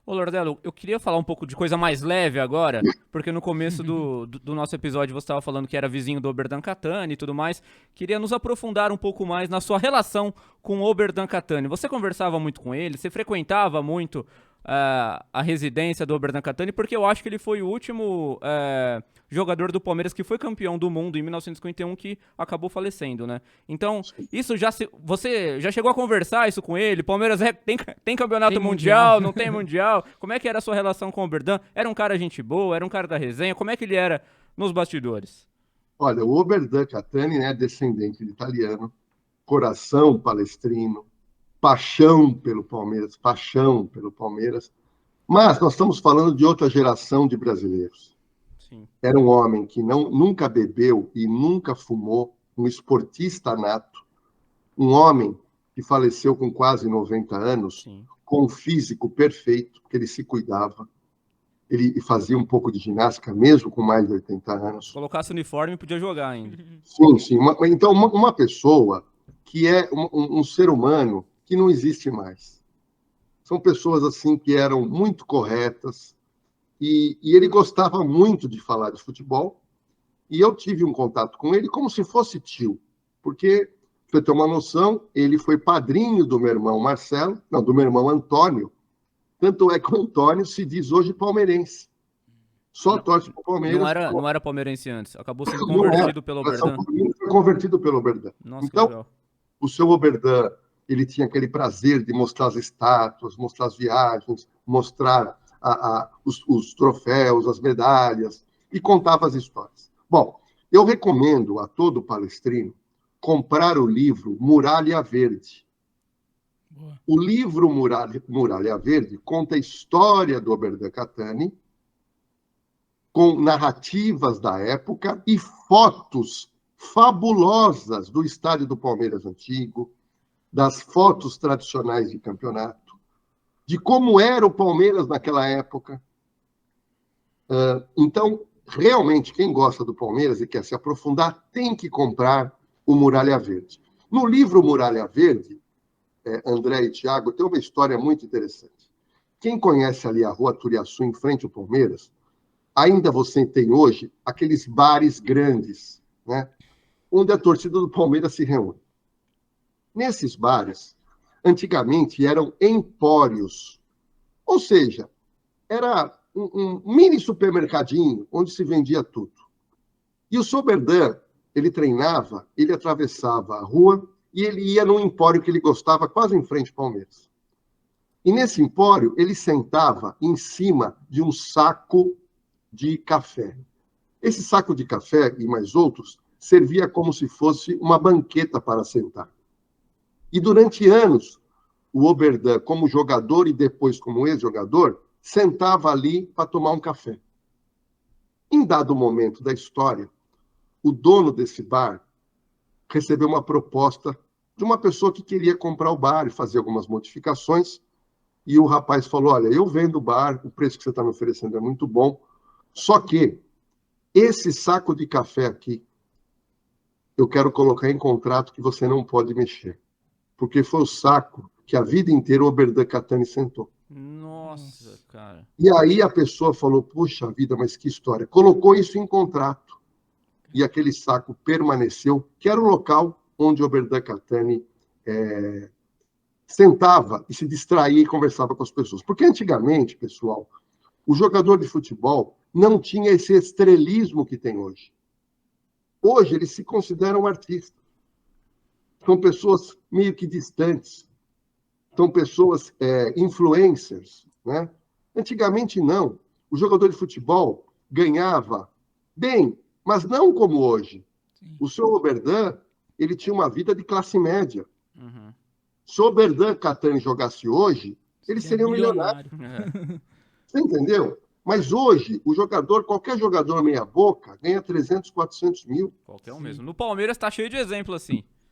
Ô, Lordelo, eu queria falar um pouco de coisa mais leve agora, porque no começo do nosso episódio você estava falando que era vizinho do Oberdan Catani e tudo mais. Queria nos aprofundar um pouco mais na sua relação com o Oberdan Catani. Você conversava muito com ele? Você frequentava muito a residência do Oberdan Catani? Porque eu acho que ele foi o último jogador do Palmeiras que foi campeão do mundo em 1951 que acabou falecendo, né? Então, isso você já chegou a conversar isso com ele? Palmeiras tem campeonato mundial, não tem mundial? Como é que era a sua relação com o Oberdan? Era um cara gente boa, era um cara da resenha? Como é que ele era nos bastidores? Olha, o Oberdan Catani, né, descendente de italiano, coração palestrino, paixão pelo Palmeiras. Mas nós estamos falando de outra geração de brasileiros. Sim. Era um homem que nunca bebeu e nunca fumou, um esportista nato, um homem que faleceu com quase 90 anos, Sim. com um físico perfeito, porque ele se cuidava, ele fazia um pouco de ginástica, mesmo com mais de 80 anos. Colocasse o uniforme, podia jogar ainda. Sim, sim. Então, uma pessoa que é um ser humano que não existe mais. São pessoas assim que eram muito corretas e ele gostava muito de falar de futebol e eu tive um contato com ele como se fosse tio, porque, para você ter uma noção, ele foi padrinho do meu irmão Marcelo, não, do meu irmão Antônio, tanto é que o Antônio se diz hoje palmeirense. Só torce para o Palmeiras. Não era palmeirense antes, acabou sendo Não era. convertido pelo Oberdan. Foi convertido pelo Oberdan. Nossa, que Então, legal. o seu Oberdan, ele tinha aquele prazer de mostrar as estátuas, mostrar as viagens, mostrar os troféus, as medalhas, e contava as histórias. Bom, eu recomendo a todo palestrino comprar o livro Muralha Verde. Boa. O livro Muralha Verde conta a história do Oberdan Catani, com narrativas da época e fotos fabulosas do estádio do Palmeiras antigo, das fotos tradicionais de campeonato, de como era o Palmeiras naquela época. Então, realmente, quem gosta do Palmeiras e quer se aprofundar, tem que comprar o Muralha Verde. No livro Muralha Verde, André e Thiago, tem uma história muito interessante. Quem conhece ali a Rua Turiaçu, em frente ao Palmeiras, ainda você tem hoje aqueles bares grandes, né, onde a torcida do Palmeiras se reúne. Nesses bares, antigamente eram empórios, ou seja, era um mini supermercadinho onde se vendia tudo. E o Soberdan, ele treinava, ele atravessava a rua e ele ia num empório que ele gostava, quase em frente ao Palmeiras. E nesse empório, ele sentava em cima de um saco de café. Esse saco de café e mais outros servia como se fosse uma banqueta para sentar. E durante anos, o Oberdan, como jogador e depois como ex-jogador, sentava ali para tomar um café. Em dado momento da história, o dono desse bar recebeu uma proposta de uma pessoa que queria comprar o bar e fazer algumas modificações, e o rapaz falou, olha, eu vendo o bar, o preço que você está me oferecendo é muito bom, só que esse saco de café aqui, eu quero colocar em contrato que você não pode mexer. Porque foi o saco que a vida inteira o Oberdan Catani sentou. Nossa, cara. E aí a pessoa falou, puxa vida, mas que história. Colocou isso em contrato. E aquele saco permaneceu, que era o local onde o Oberdan Catani sentava e se distraía e conversava com as pessoas. Porque antigamente, pessoal, o jogador de futebol não tinha esse estrelismo que tem hoje. Hoje eles se consideram artistas. São pessoas meio que distantes. São pessoas influencers, né? Antigamente, não. O jogador de futebol ganhava bem, mas não como hoje. Sim. O seu Oberdan, ele tinha uma vida de classe média. Uhum. Se o Oberdan Catani jogasse hoje, ele seria um milionário. Você entendeu? Mas hoje, o jogador, qualquer jogador meia-boca, ganha 300, 400 mil. Qualquer um mesmo. No Palmeiras tá cheio de exemplo assim.